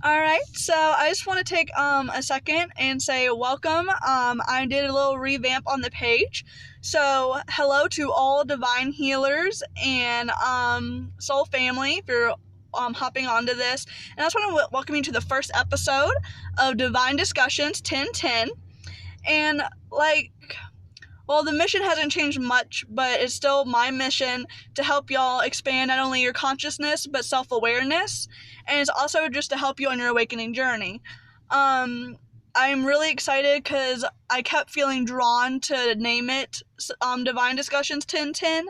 All right, so I just want to take a second and say welcome. I did a little revamp on the page. So, hello to all divine healers and soul family if you're hopping onto this. And I just want to welcome you to the first episode of Divine Discussions 1010. And well, the mission hasn't changed much, but it's still my mission to help y'all expand not only your consciousness, but self-awareness, and it's also just to help you on your awakening journey. I'm really excited because I kept feeling drawn to name it Divine Discussions 1010,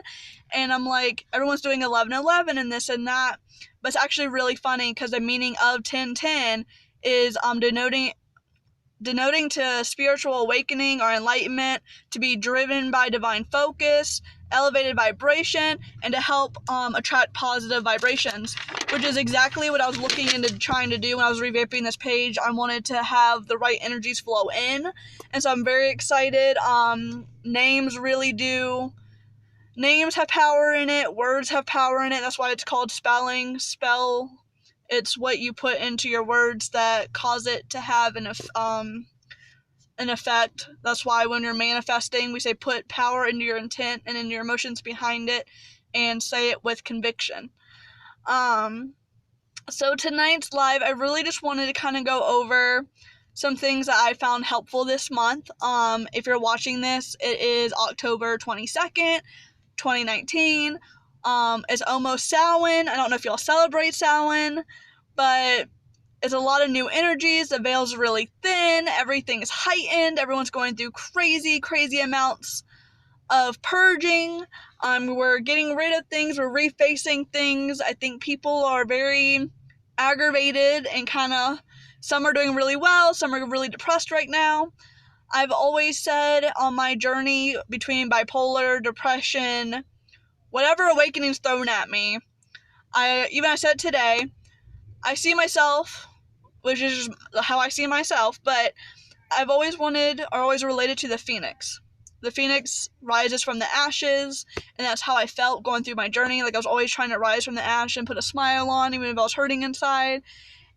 and I'm like, everyone's doing 1111 and this and that, but it's actually really funny because the meaning of 1010 is denoting to spiritual awakening or enlightenment, to be driven by divine focus, elevated vibration, and to help attract positive vibrations, which is exactly what I was looking into trying to do when I was revamping this page. I wanted to have the right energies flow in, and so I'm very excited. Names have power in it, words have power in it, that's why it's called spell. It's what you put into your words that cause it to have an effect. That's why when you're manifesting, we say put power into your intent and in your emotions behind it and say it with conviction. So tonight's live, I really just wanted to kind of go over some things that I found helpful this month. If you're watching this, it is October 22nd, 2019. It's almost Samhain. I don't know if y'all celebrate Samhain, but it's a lot of new energies. The veil's really thin. Everything is heightened. Everyone's going through crazy amounts of purging. We're getting rid of things. We're refacing things. I think people are very aggravated and some are doing really well. Some are really depressed right now. I've always said on my journey between bipolar, depression, whatever awakening's thrown at me, I said today, I see myself, which is how I see myself, but I've always related to the phoenix. The phoenix rises from the ashes, and that's how I felt going through my journey. Like I was always trying to rise from the ash and put a smile on, even if I was hurting inside.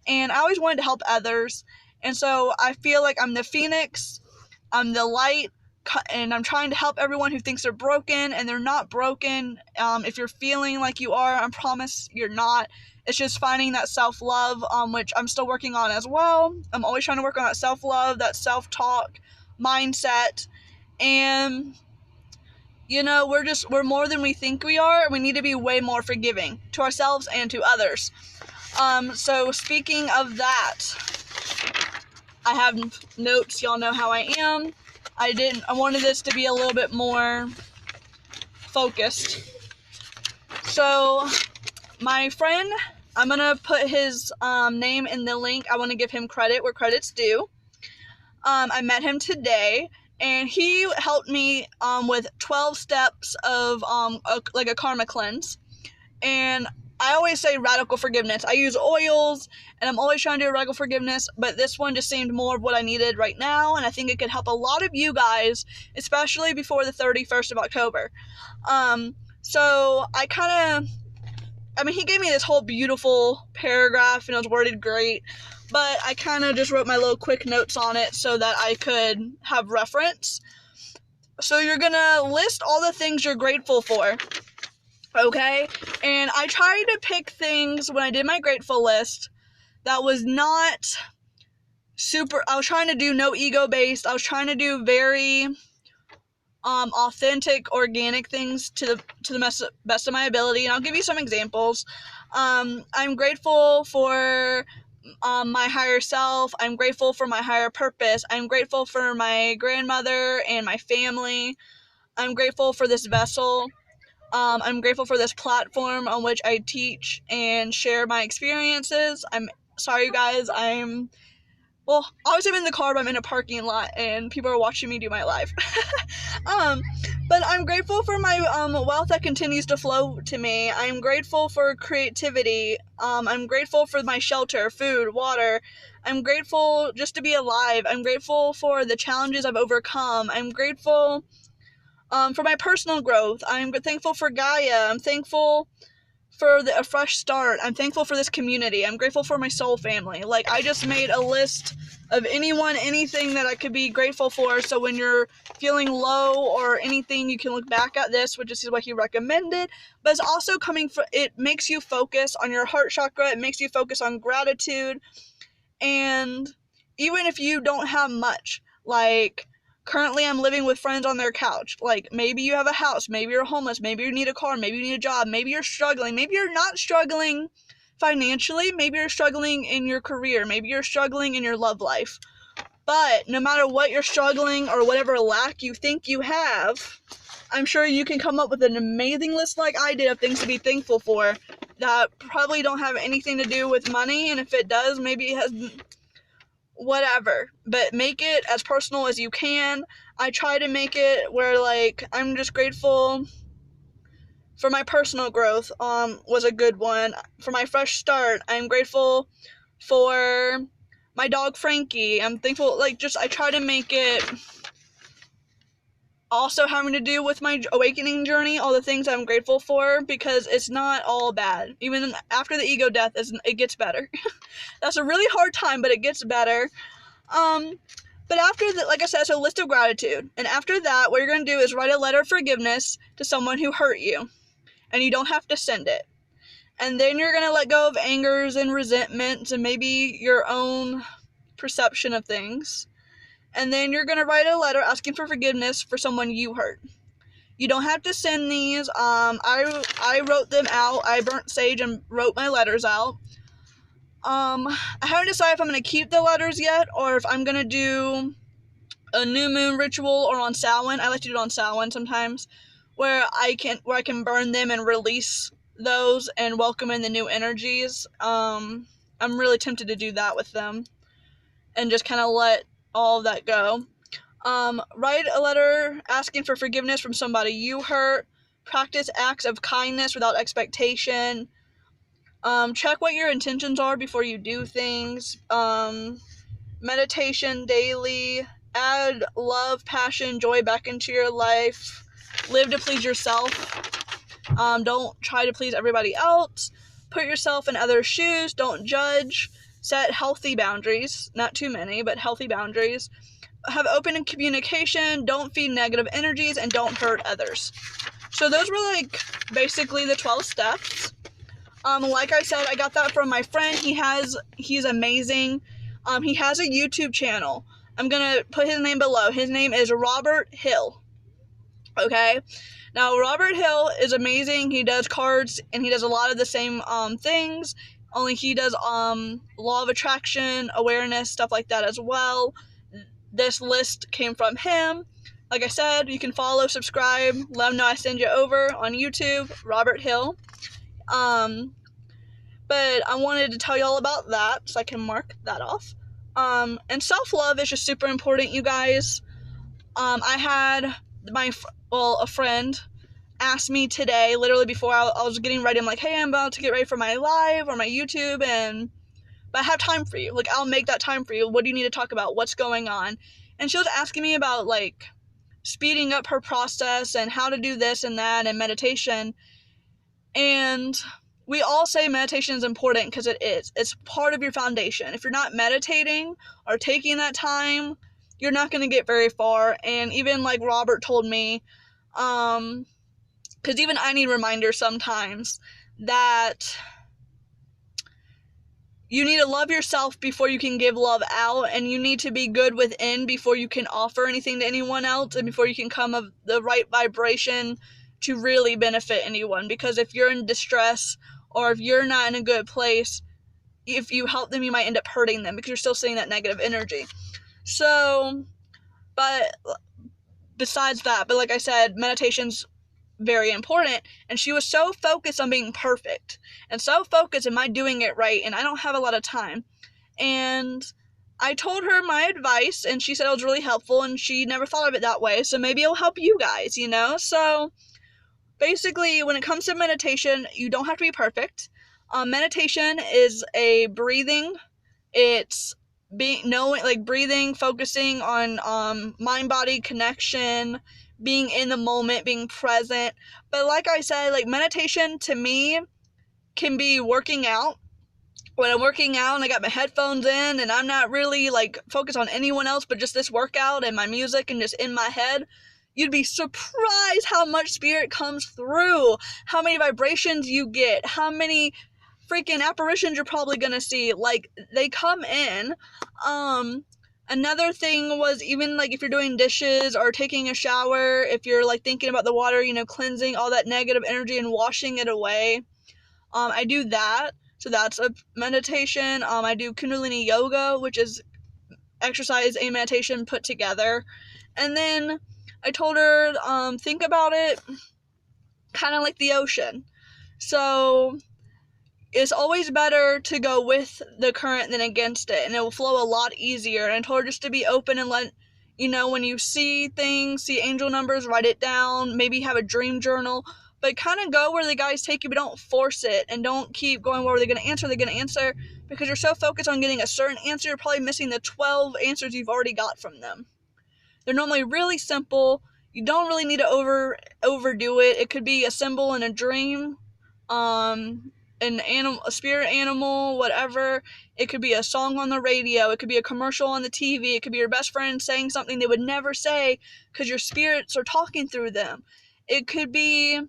And I always wanted to help others. And so I feel like I'm the phoenix, I'm the light, and I'm trying to help everyone who thinks they're broken, and they're not broken. If you're feeling like you are, I promise you're not. It's just finding that self-love, which I'm still working on as well. I'm always trying to work on that self-love, that self-talk mindset, and we're more than we think we are, and we need to be way more forgiving to ourselves and to others. So speaking of that, I have notes. Y'all know how I am. I wanted this to be a little bit more focused. So, my friend, I'm going to put his name in the link. I want to give him credit where credit's due. I met him today, and he helped me with 12 steps of a karma cleanse. And I always say radical forgiveness. I use oils, and I'm always trying to do radical forgiveness, but this one just seemed more of what I needed right now, and I think it could help a lot of you guys, especially before the 31st of October. So he gave me this whole beautiful paragraph, and it was worded great, but I kind of just wrote my little quick notes on it so that I could have reference. So you're gonna list all the things you're grateful for. Okay, and I tried to pick things when I did my grateful list that was not super. I was trying to do no ego based. I was trying to do very authentic, organic things to the best of my ability, and I'll give you some examples. I'm grateful for my higher self. I'm grateful for my higher purpose. I'm grateful for my grandmother and my family. I'm grateful for this vessel. I'm grateful for this platform on which I teach and share my experiences. I'm sorry, you guys. Obviously I'm in the car, but I'm in a parking lot, and people are watching me do my live. But I'm grateful for my wealth that continues to flow to me. I'm grateful for creativity. I'm grateful for my shelter, food, water. I'm grateful just to be alive. I'm grateful for the challenges I've overcome. I'm grateful for my personal growth. I'm thankful for Gaia. I'm thankful for a fresh start. I'm thankful for this community. I'm grateful for my soul family. Like, I just made a list of anything that I could be grateful for, so when you're feeling low or anything, you can look back at this, which is what he recommended. But it's also it makes you focus on your heart chakra, it makes you focus on gratitude, and even if you don't have much, like, currently I'm living with friends on their couch. Like, maybe you have a house, maybe you're homeless, maybe you need a car, maybe you need a job, maybe you're struggling, maybe you're not struggling financially, maybe you're struggling in your career, maybe you're struggling in your love life. But no matter what you're struggling or whatever lack you think you have, I'm sure you can come up with an amazing list like I did of things to be thankful for that probably don't have anything to do with money, and if it does, maybe it has whatever, but make it as personal as you can. I try to make it where, like, I'm just grateful for my personal growth, was a good one. For my fresh start, I'm grateful for my dog Frankie. I'm thankful, like, just I try to make it also having to do with my awakening journey, all the things I'm grateful for, because it's not all bad. Even after the ego death, it gets better. That's a really hard time, but it gets better. But after that, like I said, it's a list of gratitude. And after that, what you're going to do is write a letter of forgiveness to someone who hurt you. And you don't have to send it. And then you're going to let go of angers and resentments and maybe your own perception of things. And then you're going to write a letter asking for forgiveness for someone you hurt. You don't have to send these. I wrote them out. I burnt sage and wrote my letters out. I haven't decided if I'm going to keep the letters yet, or if I'm going to do a new moon ritual or on Samhain. I like to do it on Samhain sometimes, where I can burn them and release those and welcome in the new energies. I'm really tempted to do that with them and just kind of let all of that go. Write a letter asking for forgiveness from somebody you hurt. Practice acts of kindness without expectation. Check what your intentions are before you do things. Meditation daily. Add love, passion, joy back into your life. Live to please yourself. Don't try to please everybody else. Put yourself in others' shoes. Don't judge. Set healthy boundaries. Not too many, but healthy boundaries. Have open communication. Don't feed negative energies, and don't hurt others. So those were, like, basically the 12 steps. Like I said, I got that from my friend. He's amazing. He has a YouTube channel. I'm gonna put his name below. His name is Robert Hill. Okay? Now, Robert Hill is amazing. He does cards, and he does a lot of the same things, only he does law of attraction, awareness, stuff like that as well. This list came from him. Like I said, you can follow, subscribe, let him know I send you over on YouTube, Robert Hill. But I wanted to tell you all about that, so I can mark that off. And self-love is just super important, you guys. I had a friend asked me today, literally before I was getting ready. I'm like, hey, I'm about to get ready for my live or my YouTube, but I have time for you. Like, I'll make that time for you. What do you need to talk about? What's going on? And she was asking me about, like, speeding up her process and how to do this and that and meditation. And we all say meditation is important because it is. It's part of your foundation. If you're not meditating or taking that time, you're not going to get very far. And even like Robert told me, because even I need reminders sometimes that you need to love yourself before you can give love out, and you need to be good within before you can offer anything to anyone else, and before you can come of the right vibration to really benefit anyone. Because if you're in distress or if you're not in a good place, if you help them, you might end up hurting them because you're still seeing that negative energy. So, but besides that, but like I said, meditation's very important, and she was so focused on being perfect and so focused, am I doing it right, and I don't have a lot of time. And I told her my advice, and she said it was really helpful, and she never thought of it that way, so maybe it'll help you guys, you know. So basically, when it comes to meditation, you don't have to be perfect. Meditation is a breathing. It's breathing, focusing on mind-body connection, being in the moment, being present. But like I said, like, meditation to me can be working out. When I'm working out and I got my headphones in and I'm not really like focused on anyone else but just this workout and my music and just in my head, you'd be surprised how much spirit comes through, how many vibrations you get, how many freaking apparitions you're probably gonna see. Like, they come in. Another thing was, even like if you're doing dishes or taking a shower, if you're like thinking about the water, you know, cleansing all that negative energy and washing it away, I do that. So that's a meditation. I do Kundalini yoga, which is exercise and meditation put together. And then I told her, think about it kind of like the ocean. So it's always better to go with the current than against it, and it will flow a lot easier. And I told her just to be open and let, you know, when you see things, see angel numbers, write it down, maybe have a dream journal, but kind of go where the guys take you, but don't force it, and don't keep going where they're going to answer, because you're so focused on getting a certain answer, you're probably missing the 12 answers you've already got from them. They're normally really simple. You don't really need to overdo it. It could be a symbol in a dream, an animal, a spirit animal, whatever. It could be a song on the radio. It could be a commercial on the TV. It could be your best friend saying something they would never say because your spirits are talking through them. It could be,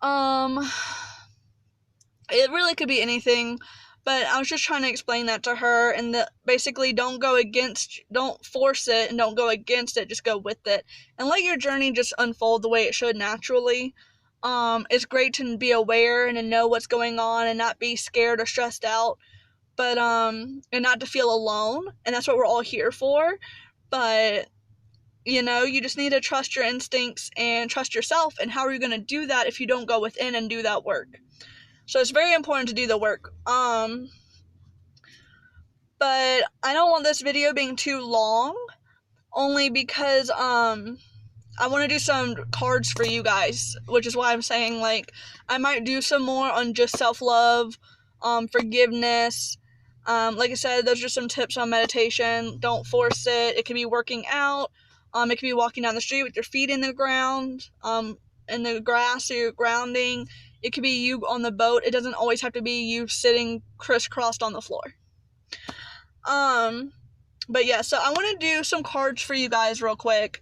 it really could be anything, but I was just trying to explain that to her, and that basically don't force it, and don't go against it, just go with it, and let your journey just unfold the way it should naturally. It's great to be aware and to know what's going on and not be scared or stressed out, but, and not to feel alone, and that's what we're all here for, but, you know, you just need to trust your instincts and trust yourself, and how are you going to do that if you don't go within and do that work? So it's very important to do the work. But I don't want this video being too long, only because, I want to do some cards for you guys, which is why I'm saying, like, I might do some more on just self-love, forgiveness. Like I said, those are some tips on meditation. Don't force it. It could be working out. It could be walking down the street with your feet in the ground, in the grass, so you're grounding. It could be you on the boat. It doesn't always have to be you sitting crisscrossed on the floor. But yeah, so I want to do some cards for you guys real quick.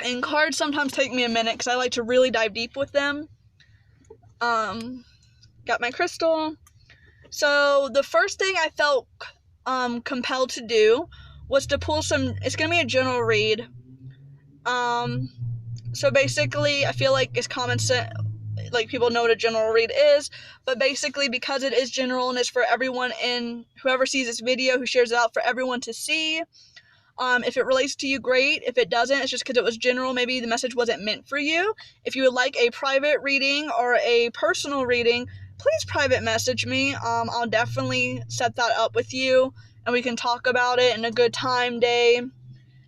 And cards sometimes take me a minute because I like to really dive deep with them. Got my crystal. So the first thing I felt compelled to do was to pull some, it's going to be a general read. So basically, I feel like it's common sense, like people know what a general read is, but basically because it is general and it's for everyone, and whoever sees this video, who shares it out for everyone to see. If it relates to you, great. If it doesn't, it's just because it was general. Maybe the message wasn't meant for you. If you would like a private reading or a personal reading, please private message me. I'll definitely set that up with you, and we can talk about it in a good time, day,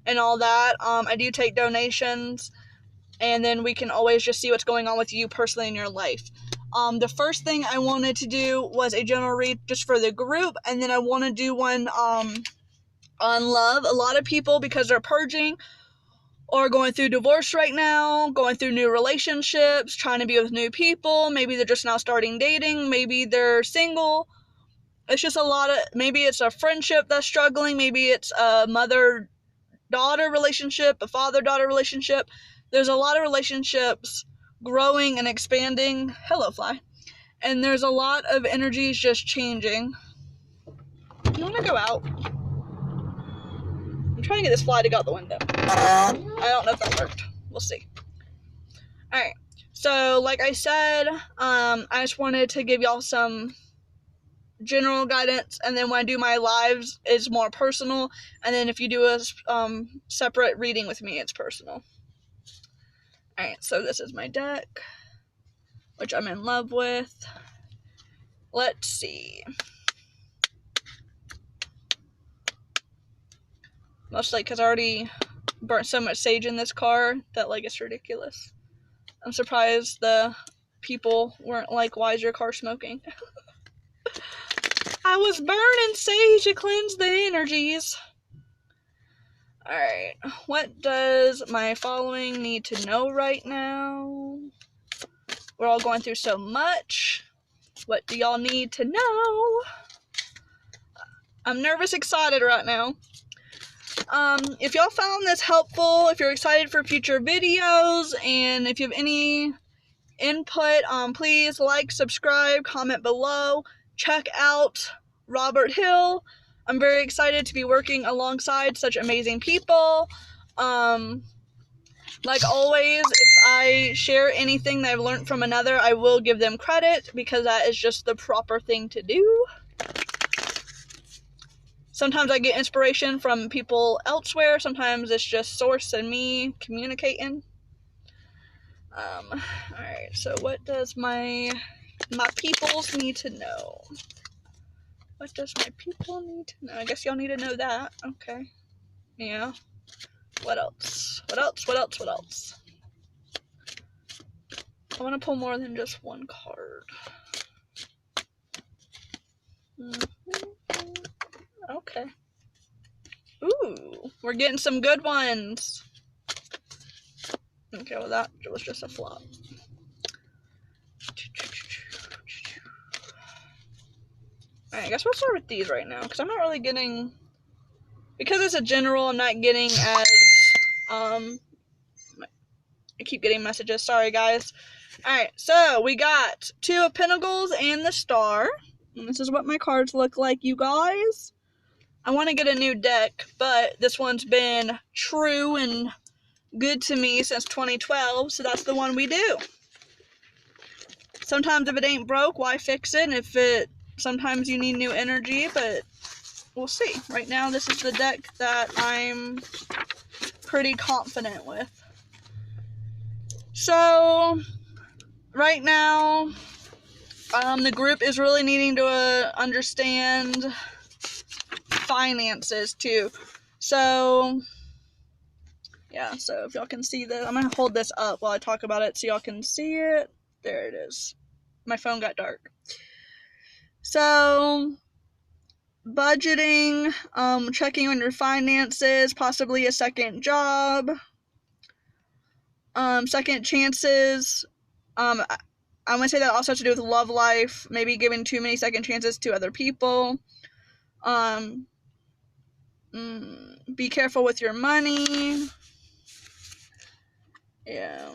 and all that. I do take donations, and then we can always just see what's going on with you personally in your life. The first thing I wanted to do was a general read just for the group, and then I want to do one, on love. A lot of people, because they're purging or going through divorce right now, going through new relationships, trying to be with new people, maybe they're just now starting dating, maybe they're single. It's just a lot of, maybe it's a friendship that's struggling, maybe it's a mother-daughter relationship, a father-daughter relationship. There's a lot of relationships growing and expanding. Hello, fly. And there's a lot of energies just changing. You want to go out? I'm trying to get this fly to go out the window. I don't know if that worked. We'll see. Alright. So, like I said, I just wanted to give y'all some general guidance, and then when I do my lives, it's more personal, and then if you do a separate reading with me, it's personal. Alright, so this is my deck, which I'm in love with. Let's see. Mostly because I already burnt so much sage in this car that, like, it's ridiculous. I'm surprised the people weren't like, why is your car smoking? I was burning sage to cleanse the energies. Alright, what does my following need to know right now? We're all going through so much. What do y'all need to know? I'm nervous, excited right now. If y'all found this helpful, if you're excited for future videos, and if you have any input, please like, subscribe, comment below. Check out Robert Hill. I'm very excited to be working alongside such amazing people. Like always, if I share anything that I've learned from another, I will give them credit because that is just the proper thing to do. Sometimes I get inspiration from people elsewhere. Sometimes it's just Source and me communicating. Alright, so what does my peoples need to know? What does my people need to know? I guess y'all need to know that. Okay. Yeah. What else? What else? What else? What else? I want to pull more than just one card. Okay. Ooh, we're getting some good ones. Okay, well that was just a flop. Alright, I guess we'll start with these right now, because I'm not really getting... Because it's a general, I'm not getting as... I keep getting messages, sorry guys. Alright, so we got 2 of Pentacles and the Star. And this is what my cards look like, you guys. I want to get a new deck, but this one's been true and good to me since 2012, so that's the one we do. Sometimes if it ain't broke, why fix it? And sometimes you need new energy, but we'll see. Right now, this is the deck that I'm pretty confident with. So, right now, the group is really needing to understand finances too. So, yeah, so if y'all can see this, I'm going to hold this up while I talk about it so y'all can see it. There it is. My phone got dark. So, budgeting, checking on your finances, possibly a second job, second chances. I want to say that also has to do with love life, maybe giving too many second chances to other people. Be careful with your money. Yeah.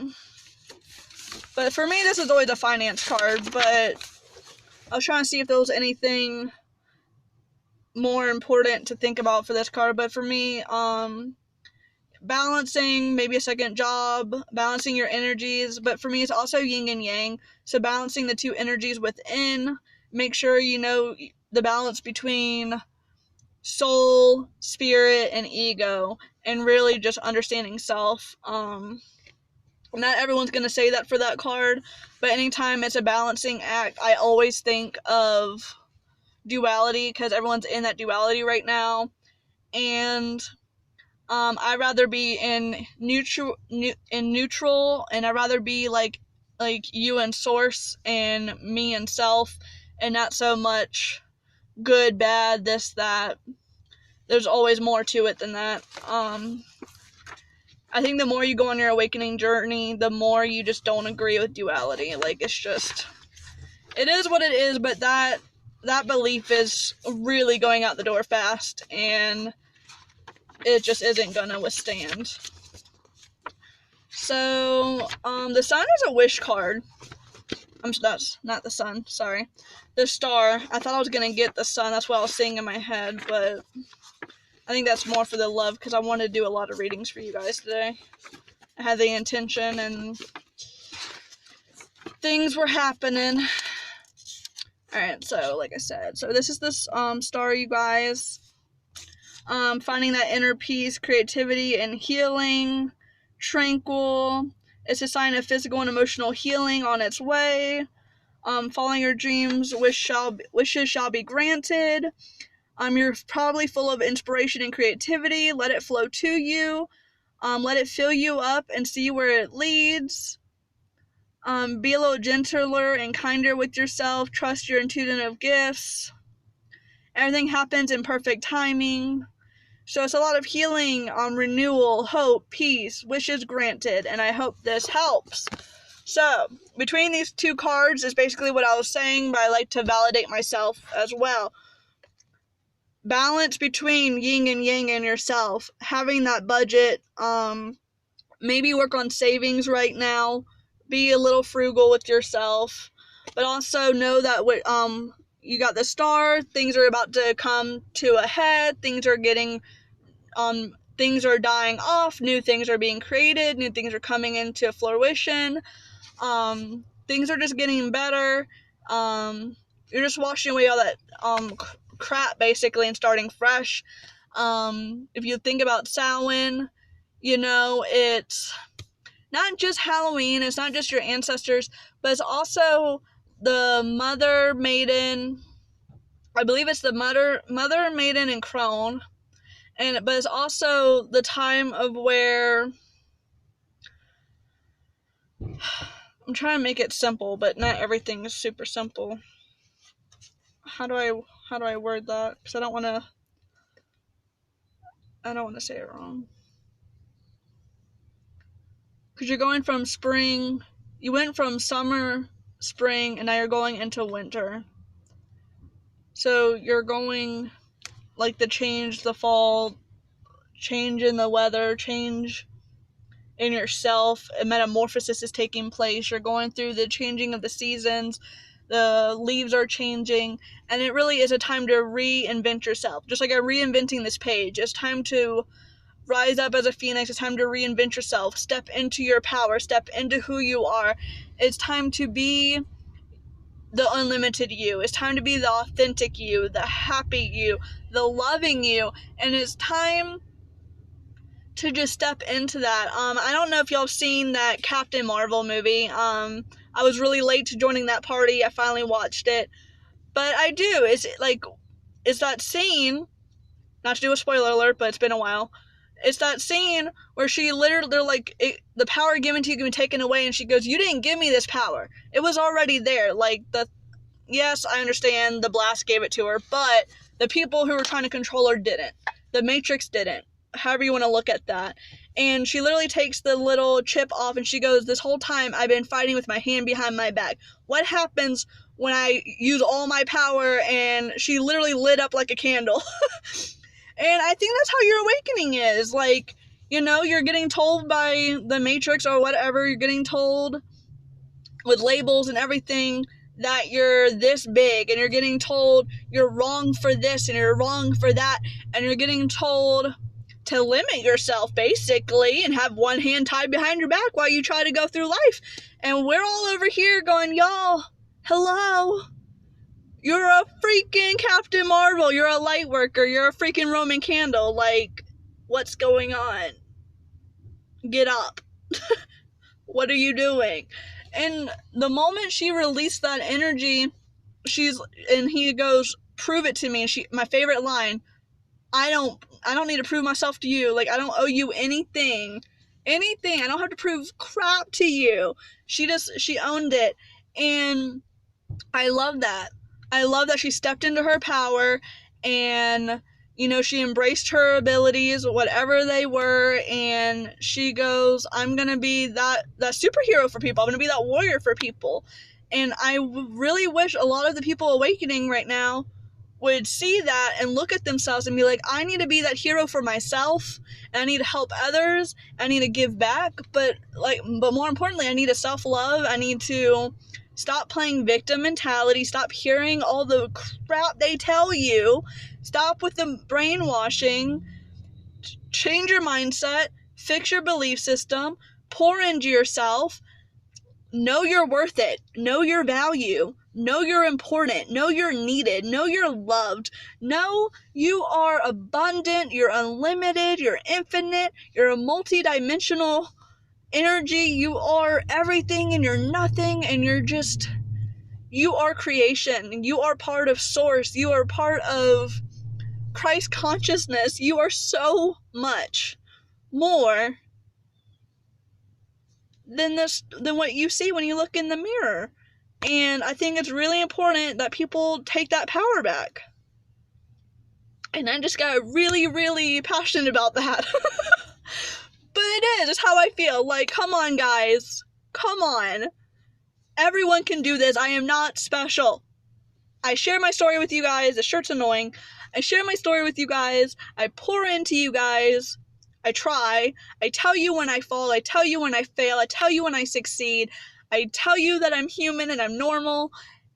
But for me, this is always a finance card, but I was trying to see if there was anything more important to think about for this card. But for me, balancing, maybe a second job, balancing your energies. But for me, it's also yin and yang. So balancing the 2 energies within. Make sure you know the balance between soul, spirit, and ego, and really just understanding self. Not everyone's going to say that for that card, but anytime it's a balancing act, I always think of duality, because everyone's in that duality right now, and I'd rather be in neutral, and I'd rather be like you and Source, and me and self, and not so much good, bad, this, that. There's always more to it than that. I think the more you go on your awakening journey, the more you just don't agree with duality. Like, it's just, it is what it is, but that belief is really going out the door fast, and it just isn't gonna withstand. So, the Sun is a wish card. That's not the Sun, sorry. The Star. I thought I was gonna get the Sun, that's what I was saying in my head, but I think that's more for the love, because I wanted to do a lot of readings for you guys today. I had the intention, and things were happening. Alright, so, like I said, so this is this Star, you guys. Finding that inner peace, creativity, and healing. Tranquil. It's a sign of physical and emotional healing on its way. Following your dreams, wishes shall be granted. You're probably full of inspiration and creativity. Let it flow to you. Let it fill you up and see where it leads. Be a little gentler and kinder with yourself. Trust your intuitive gifts. Everything happens in perfect timing. So it's a lot of healing, renewal, hope, peace, wishes granted, and I hope this helps. So, between these two cards is basically what I was saying, but I like to validate myself as well. Balance between yin and yang in yourself. Having that budget, maybe work on savings right now. Be a little frugal with yourself. But also know that you got the star, things are about to come to a head, things are dying off, new things are being created, new things are coming into fruition. Things are just getting better. You're just washing away all that crap basically and starting fresh. If you think about Samhain, it's not just Halloween, it's not just your ancestors, but it's also the Mother Maiden. I believe it's the Mother Maiden and Crone. But it's also the time of where I'm trying to make it simple, but not everything is super simple. How do I word that? Because I don't want to say it wrong. Because you're going from spring, you went from summer, spring, and now you're going into winter. So you're going, like, the fall, change in the weather, change in yourself, a metamorphosis is taking place. You're going through the changing of the seasons, the leaves are changing, and it really is a time to reinvent yourself. Just like I'm reinventing this page, it's time to rise up as a phoenix. It's time to reinvent yourself. Step into your power. Step into who you are. It's time to be the unlimited you. It's time to be the authentic you, the happy you, the loving you. And it's time to just step into that. I don't know if y'all have seen that Captain Marvel movie. I was really late to joining that party. I finally watched it. But I do. It's that scene, not to do a spoiler alert, but it's been a while. It's that scene where they're like, the power given to you can be taken away, and she goes, "You didn't give me this power. It was already there." Yes, I understand the blast gave it to her, but the people who were trying to control her didn't. The Matrix didn't. However you want to look at that. And she literally takes the little chip off, and she goes, "This whole time I've been fighting with my hand behind my back. What happens when I use all my power?" And she literally lit up like a candle. And I think that's how your awakening is. You're getting told by the Matrix or whatever, you're getting told with labels and everything that you're this big, and you're getting told you're wrong for this and you're wrong for that, and you're getting told to limit yourself basically and have one hand tied behind your back while you try to go through life. And we're all over here going, "Y'all, hello. You're a freaking Captain Marvel. You're a light worker. You're a freaking Roman candle. What's going on? Get up. What are you doing?" And the moment she released that energy, he goes, "Prove it to me." And my favorite line, I don't need to prove myself to you. I don't owe you anything. I don't have to prove crap to you. She owned it. And I love that. I love that she stepped into her power, and she embraced her abilities, whatever they were, and she goes, "I'm gonna be that superhero for people. I'm gonna be that warrior for people." And I really wish a lot of the people awakening right now would see that and look at themselves and be like, "I need to be that hero for myself, and I need to help others, I need to give back, but more importantly, I need to self-love. I need to stop playing victim mentality, stop hearing all the crap they tell you, stop with the brainwashing, change your mindset, fix your belief system, pour into yourself, know you're worth it, know your value, know you're important, know you're needed, know you're loved, know you are abundant, you're unlimited, you're infinite, you're a multi-dimensional energy, you are everything and you're nothing, and you are creation, you are part of source, you are part of Christ consciousness, you are so much more than what you see when you look in the mirror. And I think it's really important that people take that power back. And I just got really, really passionate about that. But it's how I feel. Come on, guys. Come on. Everyone can do this. I am not special. I share my story with you guys. The shirt's annoying. I share my story with you guys. I pour into you guys. I try. I tell you when I fall. I tell you when I fail. I tell you when I succeed. I tell you that I'm human and I'm normal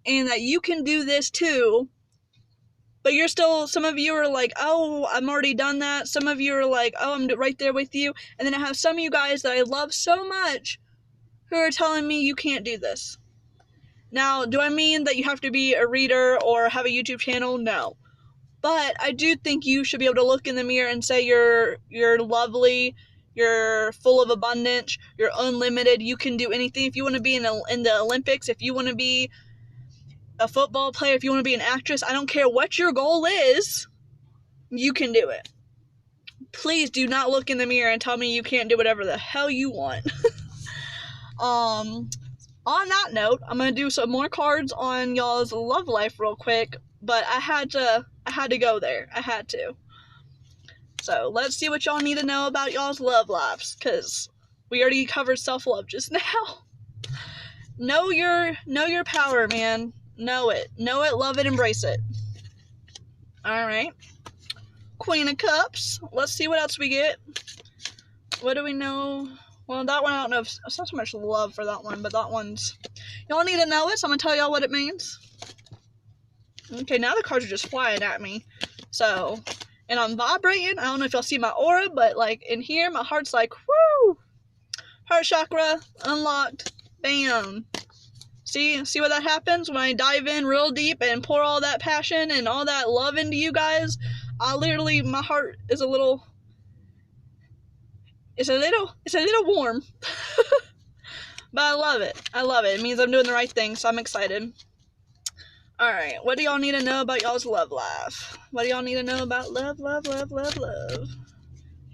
and that you can do this too. But you're still, some of you are like, oh, I'm already done that. Some of you are like, oh, I'm right there with you. And then I have some of you guys that I love so much who are telling me you can't do this. Now, do I mean that you have to be a reader or have a YouTube channel? No. But I do think you should be able to look in the mirror and say you're lovely, you're full of abundance, you're unlimited, you can do anything. If you want to be in the Olympics, if you want to be a football player, if you want to be an actress, I don't care what your goal is, you can do it. Please do not look in the mirror and tell me you can't do whatever the hell you want. On that note, I'm going to do some more cards on y'all's love life real quick, but I had to go there. I had to. So, let's see what y'all need to know about y'all's love lives, because we already covered self-love just now. Know your power, man. Know it, love it, embrace it. Alright. Queen of Cups. Let's see what else we get. What do we know? Well, that one, I don't know if it's not so much love for that one, but that one's... Y'all need to know it, so I'm going to tell y'all what it means. Okay, now the cards are just flying at me. So, and I'm vibrating. I don't know if y'all see my aura, but, like, in here, my heart's like, woo! Heart chakra, unlocked. Bam. See what that happens when I dive in real deep and pour all that passion and all that love into you guys? My heart is a little... It's a little warm. But I love it. It means I'm doing the right thing, so I'm excited. Alright, what do y'all need to know about y'all's love life? What do y'all need to know about love?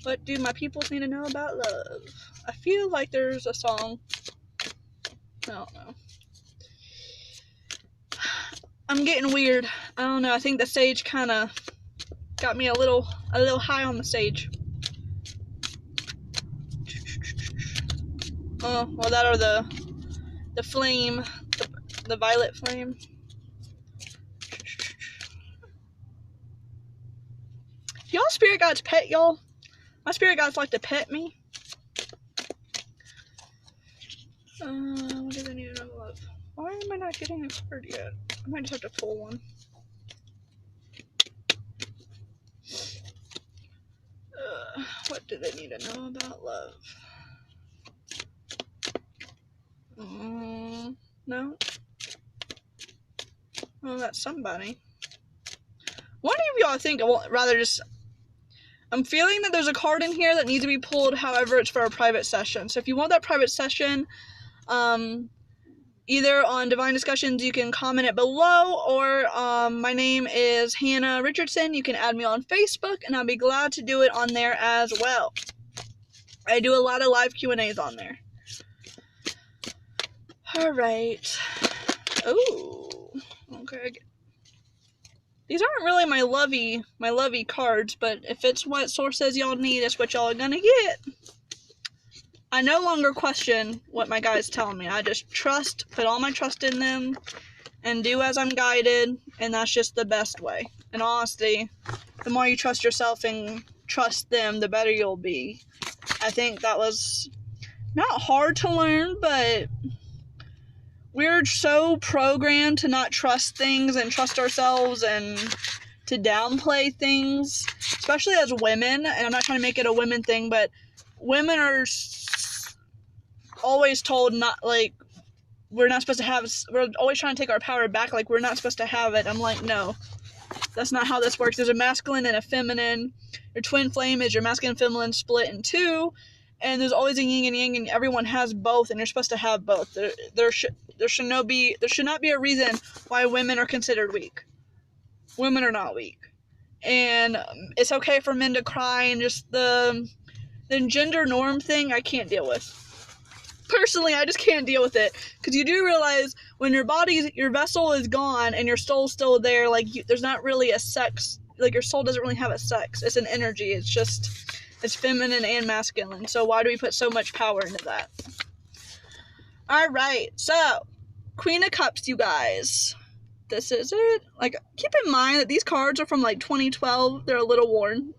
What do my peoples need to know about love? I feel like there's a song. I don't know. I'm getting weird. I don't know. I think the sage kind of got me a little high on the sage. Oh, well, that or the flame, the violet flame. Y'all spirit guides pet y'all? My spirit guides like to pet me. What do they need to know love? Why am I not getting a card yet? I might just have to pull one. What do they need to know about love? No. Well, that's somebody. What do y'all think? I'm feeling that there's a card in here that needs to be pulled, however, it's for a private session. So if you want that private session, either on Divine Discussions, you can comment it below, or my name is Hannah Richardson. You can add me on Facebook, and I'll be glad to do it on there as well. I do a lot of live Q&As on there. Alright. Ooh. Okay. These aren't really my lovey cards, but if it's what source says y'all need, it's what y'all are gonna get. I no longer question what my guides tell me. I just put all my trust in them, and do as I'm guided, and that's just the best way. In honesty, the more you trust yourself and trust them, the better you'll be. I think that was not hard to learn, but we're so programmed to not trust things and trust ourselves and to downplay things, especially as women. And I'm not trying to make it a women thing, but women are always told we're not supposed to have, we're always trying to take our power back, like we're not supposed to have it. I'm like, no, that's not how this works. There's a masculine and a feminine. Your twin flame is your masculine and feminine split in two, and there's always a yin and yang, and everyone has both, and you're supposed to have both. There should not be a reason why women are considered weak. Women are not weak. And it's okay for men to cry, and just the gender norm thing I can't deal with. Personally, I just can't deal with it, because you do realize when your vessel is gone and your soul's still there, there's not really a sex, your soul doesn't really have a sex. It's an energy. It's feminine and masculine. So why do we put so much power into that? All right, so Queen of Cups, you guys. This is it. Like, keep in mind that these cards are from like 2012. They're a little worn.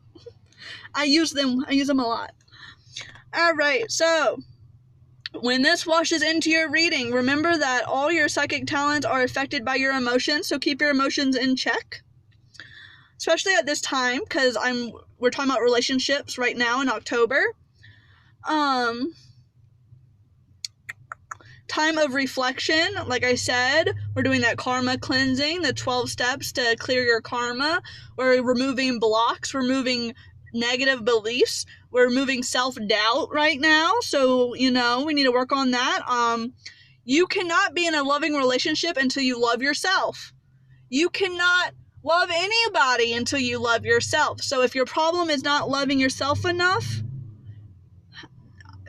I use them a lot. All right, so when this washes into your reading, remember that all your psychic talents are affected by your emotions, so keep your emotions in check. Especially at this time, because we're talking about relationships right now in October. Time of reflection, like I said, we're doing that karma cleansing, the 12 steps to clear your karma. We're removing blocks, removing negative beliefs, we're removing self-doubt right now, so we need to work on that. You cannot be in a loving relationship until you love yourself. You cannot love anybody until you love yourself. So if your problem is not loving yourself enough,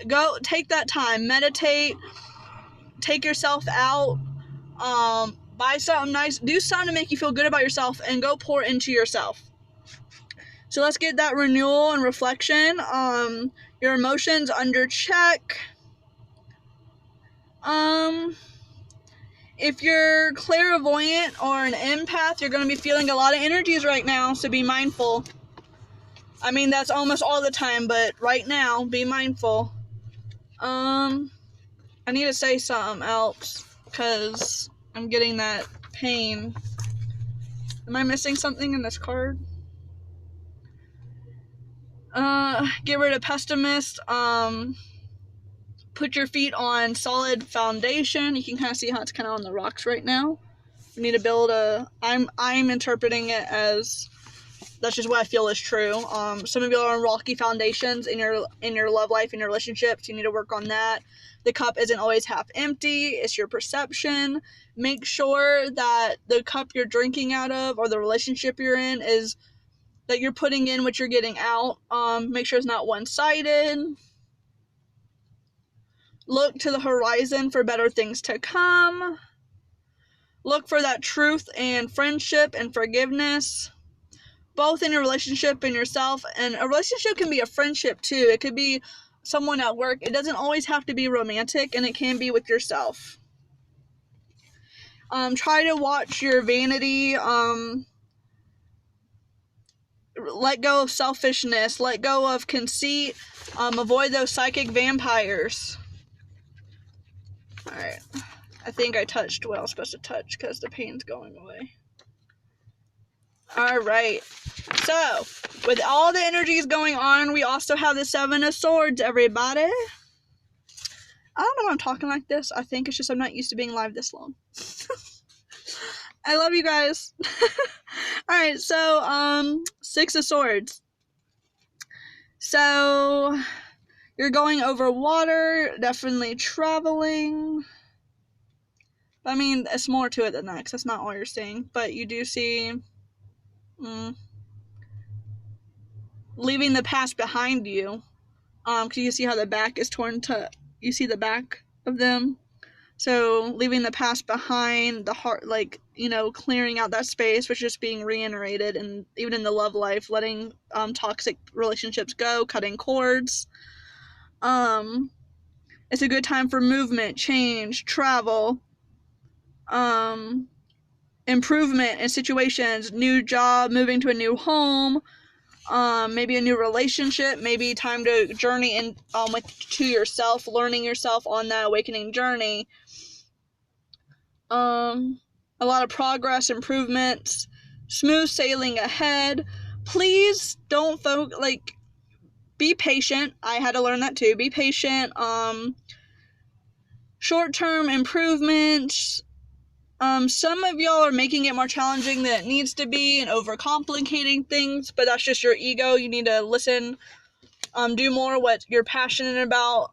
go take that time, meditate, take yourself out, buy something nice, do something to make you feel good about yourself, and go pour into yourself. So let's get that renewal and reflection. Your emotions under check. If you're clairvoyant or an empath, you're going to be feeling a lot of energies right now, so be mindful. I mean, that's almost all the time, but right now, be mindful. I need to say something else, because I'm getting that pain. Am I missing something in this card? Get rid of pessimist. Put your feet on solid foundation. You can kind of see how it's kind of on the rocks right now. We need to build I'm interpreting it as, that's just what I feel is true. Some of you are on rocky foundations in your love life, in your relationships. You need to work on that. The cup isn't always half empty. It's your perception. Make sure that the cup you're drinking out of, or the relationship you're in, is that you're putting in what you're getting out. Make sure it's not one-sided. Look to the horizon for better things to come. Look for that truth and friendship and forgiveness, both in your relationship and yourself. And a relationship can be a friendship too. It could be someone at work. It doesn't always have to be romantic, and it can be with yourself. Try to watch your vanity. Let go of selfishness. Let go of conceit. Avoid those psychic vampires. Alright. I think I touched what I was supposed to touch because the pain's going away. Alright. So, with all the energies going on, we also have the Seven of Swords, everybody. I don't know why I'm talking like this. I think it's just I'm not used to being live this long. I love you guys. Alright, so, Six of Swords. So, you're going over water, definitely traveling. I mean, it's more to it than that, because that's not all you're seeing. But you do see leaving the past behind you. Because you see how the back is torn to, you see the back of them. So, leaving the past behind, the heart, like, clearing out that space, which is just being reiterated, and even in the love life, letting toxic relationships go, cutting cords. It's a good time for movement, change, travel, improvement in situations, new job, moving to a new home, maybe a new relationship, maybe time to journey in to yourself, learning yourself on that awakening journey. A lot of progress, improvements, smooth sailing ahead. Please don't be patient. I had to learn that too. Be patient. Short-term improvements. Some of y'all are making it more challenging than it needs to be and overcomplicating things, but that's just your ego. You need to listen, do more what you're passionate about.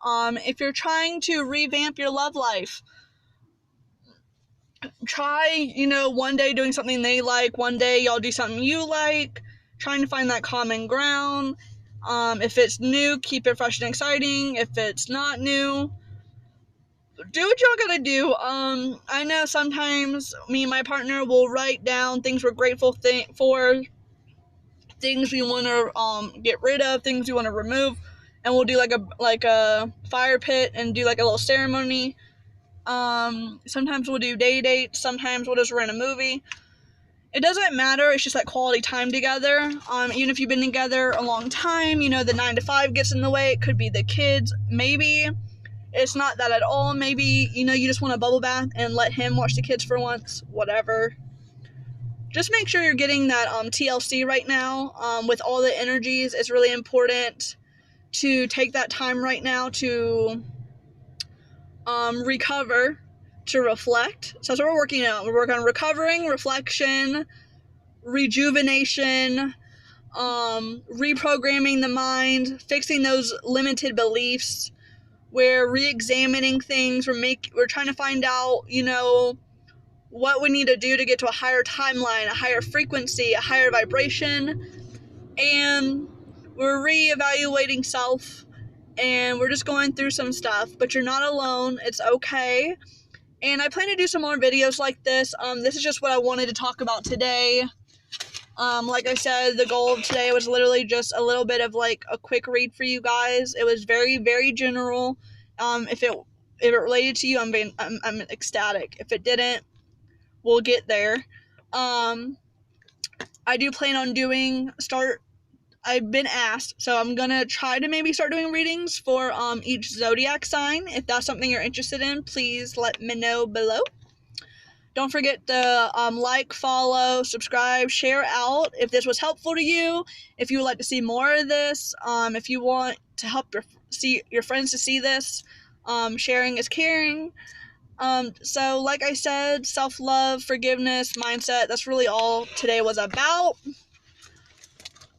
If you're trying to revamp your love life, try, one day doing something they like, one day y'all do something you like, trying to find that common ground. If it's new, keep it fresh and exciting. If it's not new, do what y'all gotta do. I know sometimes me and my partner will write down things we're grateful for, things we want to get rid of, things we want to remove, and we'll do like a fire pit and do like a little ceremony Sometimes we'll do day dates. Sometimes we'll just rent a movie. It doesn't matter. It's just that quality time together. Even if you've been together a long time, the 9 to 5 gets in the way. It could be the kids. Maybe it's not that at all. Maybe, you just want a bubble bath and let him watch the kids for once. Whatever. Just make sure you're getting that TLC right now. With all the energies, it's really important to take that time right now to recover, to reflect. So that's what we're working on. We're working on recovering, reflection, rejuvenation, reprogramming the mind, fixing those limited beliefs. We're re-examining things. We're trying to find out, what we need to do to get to a higher timeline, a higher frequency, a higher vibration, and we're re-evaluating self, and we're just going through some stuff, but you're not alone. It's okay. And I plan to do some more videos like this. This is just what I wanted to talk about today. Like I said, the goal of today was literally just a little bit of like a quick read for you guys. It was very, very general. If it related to you, I'm ecstatic. If it didn't, we'll get there. I do plan on I've been asked, so I'm gonna try to maybe start doing readings for each zodiac sign. If that's something you're interested in, please let me know below. Don't forget to like, follow, subscribe, share out if this was helpful to you. If you would like to see more of this, if you want to help your friends to see this, sharing is caring. So like I said, self-love, forgiveness, mindset, that's really all today was about.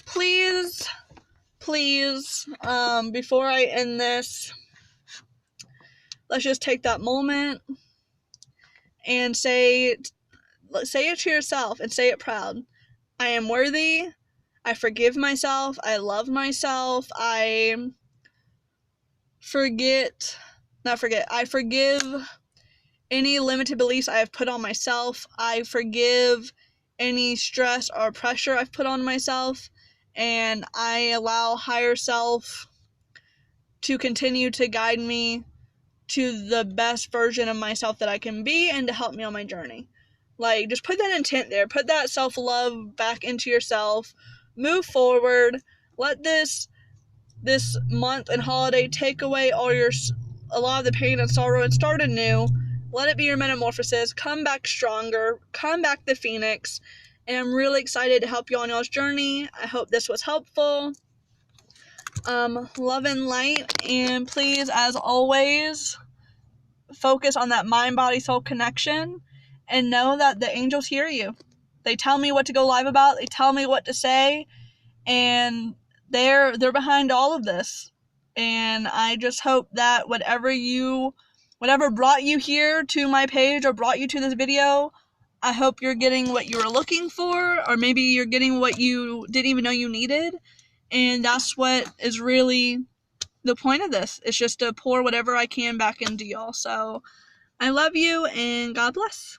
Please, before I end this, let's just take that moment and say it to yourself and say it proud. I am worthy. I forgive myself. I love myself. I forgive any limited beliefs I have put on myself. I forgive any stress or pressure I've put on myself. And I allow higher self to continue to guide me to the best version of myself that I can be and to help me on my journey. Like, just put that intent there. Put that self-love back into yourself. Move forward. Let this month and holiday take away a lot of the pain and sorrow and start anew. Let it be your metamorphosis. Come back stronger. Come back the Phoenix. And I'm really excited to help you on y'all's journey. I hope this was helpful. Love and light. And please, as always, focus on that mind, body, soul connection. And know that the angels hear you. They tell me what to go live about. They tell me what to say. And they're behind all of this. And I just hope that whatever brought you here to my page or brought you to this video, I hope you're getting what you were looking for, or maybe you're getting what you didn't even know you needed. And that's what is really the point of this. It's just to pour whatever I can back into y'all. So I love you and God bless.